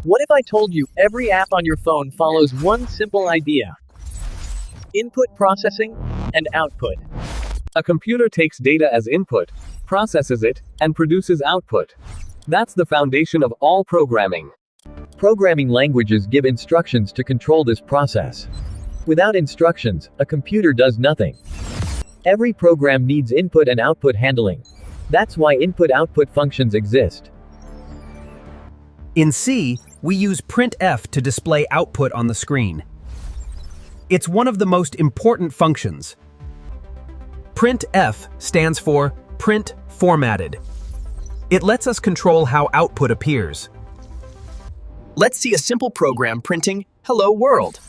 What if I told you every app on your phone follows one simple idea? Input processing and output. A computer takes data as input, processes it, and produces output. That's the foundation of all programming. Programming languages give instructions to control this process. Without instructions, a computer does nothing. Every program needs input and output handling. That's why input-output functions exist. In C, we use printf to display output on the screen. It's one of the most important functions. Printf stands for print formatted. It lets us control how output appears. Let's see a simple program printing "Hello World."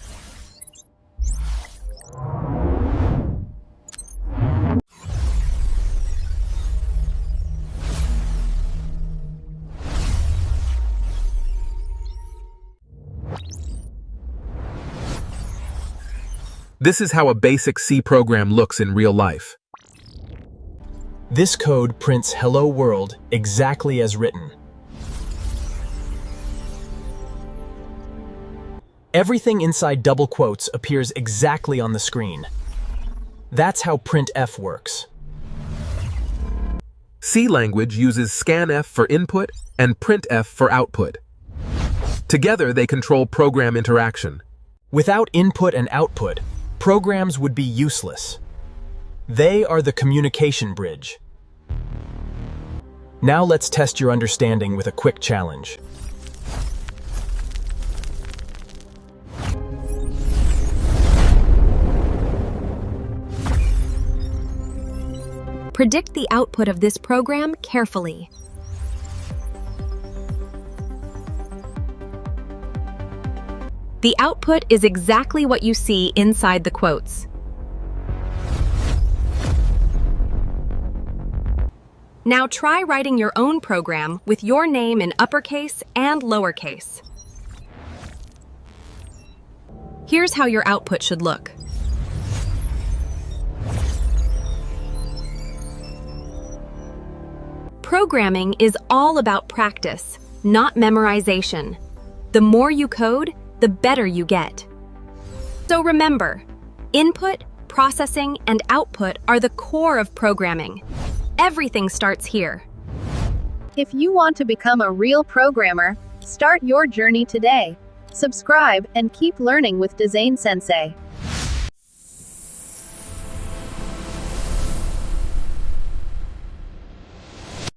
This is how a basic C program looks in real life. This code prints "Hello World" exactly as written. Everything inside double quotes appears exactly on the screen. That's how printf works. C language uses scanf for input and printf for output. Together, they control program interaction. Without input and output, programs would be useless. They are the communication bridge. Now let's test your understanding with a quick challenge. Predict the output of this program carefully. The output is exactly what you see inside the quotes. Now try writing your own program with your name in uppercase and lowercase. Here's how your output should look. Programming is all about practice, not memorization. The more you code, the better you get. So remember, input, processing, and output are the core of programming. Everything starts here. If you want to become a real programmer, start your journey today. Subscribe and keep learning with Design Sensei.